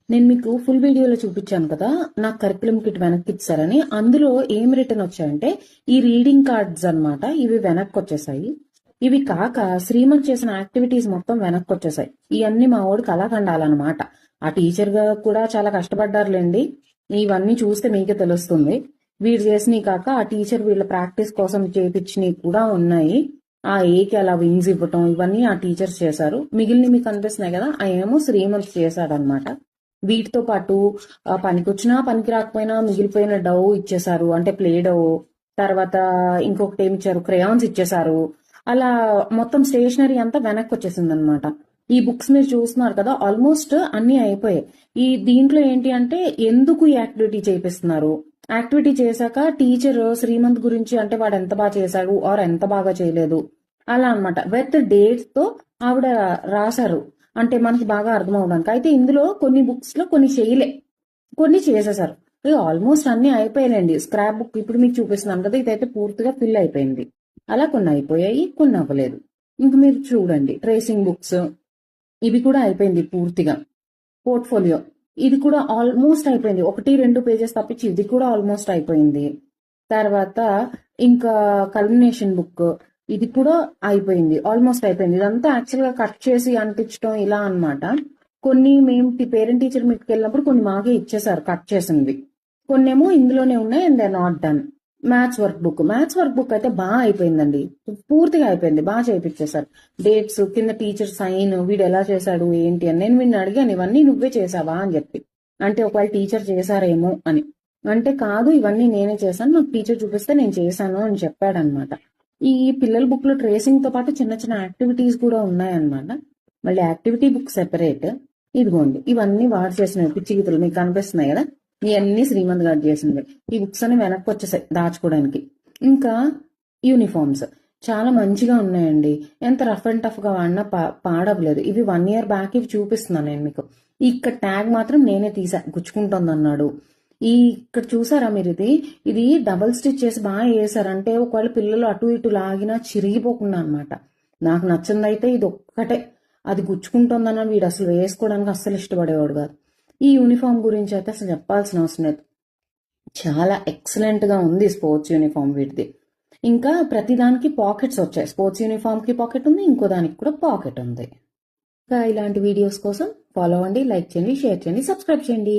నేను మీకు ఫుల్ వీడియోలో చూపించాను కదా నాకు కరికులం కిట్ వెనక్కి ఇచ్చారని. అందులో ఏం రిటర్న్ వచ్చాయంటే ఈ రీడింగ్ కార్డ్స్ అన్నమాట. ఇవి వెనక్కి వచ్చేసాయి. ఇవి కాక శ్రీమంత్ చేసిన యాక్టివిటీస్ మొత్తం వెనక్కి వచ్చేసాయి. ఇవన్నీ మా వాడు కళాఖండాలన్నమాట. ఆ టీచర్ గా కూడా చాలా కష్టపడ్డారులేండి. ఇవన్నీ చూస్తే మీకే తెలుస్తుంది. వీడు చేసినవి కాక ఆ టీచర్ వీళ్ళ ప్రాక్టీస్ కోసం చేపించినవి కూడా ఉన్నాయి. ఆ ఏకి అలా వింగ్స్ ఇవ్వటం ఇవన్నీ ఆ టీచర్స్ చేశారు. మిగిలినవి మీకు కనిపిస్తున్నాయి కదా, ఆ ఏమో శ్రీమంత్ చేశాడనమాట. వీటితో పాటు పనికొచ్చినా పనికి రాకపోయినా మిగిలిపోయిన డవ్ ఇచ్చేసారు, అంటే ప్లే డవ్. తర్వాత ఇంకొకటి ఏమి ఇచ్చారు, క్రేయాన్స్ ఇచ్చేసారు. అలా మొత్తం స్టేషనరీ అంతా వెనక్కి వచ్చేసింది అనమాట. ఈ బుక్స్ మీరు చూస్తున్నారు కదా, ఆల్మోస్ట్ అన్ని అయిపోయాయి. ఈ దీంట్లో ఏంటి అంటే ఎందుకు ఈ యాక్టివిటీ చేపిస్తున్నారు, యాక్టివిటీ చేశాక టీచర్ శ్రీమంత్ గురించి అంటే వాడు ఎంత బాగా చేశాడు ఆర్ ఎంత బాగా చేయలేదు అలా అనమాట విత్ డేట్స్ తో ఆవిడ రాశారు. అంటే మనకి బాగా అర్థం అవడానికి. అయితే ఇందులో కొన్ని బుక్స్ లో కొన్ని చేయలే, కొన్ని చేసేసారు. ఆల్మోస్ట్ అన్ని అయిపోయాయండి. స్క్రాప్ బుక్ ఇప్పుడు మీకు చూపిస్తున్నాను కదా, ఇదైతే పూర్తిగా ఫిల్ అయిపోయింది. అలా కొన్ని అయిపోయాయి, కొన్ని అవ్వలేదు. ఇంక మీరు చూడండి ట్రేసింగ్ బుక్స్, ఇవి కూడా అయిపోయింది పూర్తిగా. పోర్ట్ఫోలియో ఇది కూడా ఆల్మోస్ట్ అయిపోయింది. 1-2 పేజెస్ తప్పించి ఇది కూడా ఆల్మోస్ట్ అయిపోయింది. తర్వాత ఇంకా కల్మినేషన్ బుక్, ఇది కూడా అయిపోయింది, ఆల్మోస్ట్ అయిపోయింది. ఇదంతా యాక్చువల్ గా కట్ చేసి అంటించడం ఇలా అన్నమాట. కొన్ని మేము పేరెంట్ టీచర్ మీట్కి వెళ్ళినప్పుడు కొన్ని మాకే ఇచ్చేసారు కట్ చేసింది. కొన్ని ఏమో ఇందులోనే ఉన్నాయి and they not done. Maths work book అయితే బాగా అయిపోయిందండి, పూర్తిగా అయిపోయింది, బాగా చేయించేశారు. డేట్స్ కింద టీచర్ సైన్, వీడు ఎలా చేశాడు ఏంటి అని. నేను వీడిని అడిగాను, ఇవన్నీ నువ్వే చేసావా అని చెప్పి. అంటే ఒకవేళ టీచర్ చేశారేమో అని. అంటే కాదు, ఇవన్నీ నేనే చేశాను, నాకు టీచర్ చూపిస్తే నేను చేశాను అని చెప్పాడనమాట. ఈ పిల్లల బుక్ లో ట్రేసింగ్ తో పాటు చిన్న చిన్న యాక్టివిటీస్ కూడా ఉన్నాయన్నమాట. మళ్ళీ యాక్టివిటీ బుక్ సెపరేట్. ఇదిగోండి ఇవన్నీ వాడు చేసినవి పిచ్చి గీతలు మీకు కనిపిస్తున్నాయి కదా, ఇవన్నీ శ్రీమంత్ గారు చేసింది. ఈ బుక్స్ అన్ని వెనక్కి వచ్చేసాయి దాచుకోవడానికి. ఇంకా యూనిఫామ్స్ చాలా మంచిగా ఉన్నాయండి. ఎంత రఫ్ అండ్ టఫ్ గా వాడినా పాడవలేదు. ఇవి 1 year బ్యాక్ ఇవి చూపిస్తున్నాను నేను మీకు. ఇక్కడ ట్యాగ్ మాత్రం నేనే తీసా, గుచ్చుకుంటుంది అన్నాడు. ఇక్కడ చూసారా మీరు, ఇది డబల్ స్టిచ్ చేసి బాగా వేసారంటే ఒకవేళ పిల్లలు అటు ఇటు లాగినా చిరిగిపోకుండా అనమాట. నాకు నచ్చిందైతే ఇది ఒక్కటే, అది గుచ్చుకుంటుందన్న వీడు అసలు వేసుకోవడానికి అస్సలు ఇష్టపడేవాడు కాదు. ఈ యూనిఫామ్ గురించి అయితే అసలు చెప్పాల్సిన అవసరం లేదు, చాలా ఎక్సలెంట్ గా ఉంది స్పోర్ట్స్ యూనిఫామ్ వీటిది. ఇంకా ప్రతిదానికి పాకెట్స్ వచ్చాయి. స్పోర్ట్స్ యూనిఫామ్ కి పాకెట్ ఉంది, ఇంకో దానికి కూడా పాకెట్ ఉంది. ఇంకా ఇలాంటి వీడియోస్ కోసం ఫాలో అవ్వండి, లైక్ చేయండి, షేర్ చేయండి, సబ్స్క్రైబ్ చేయండి.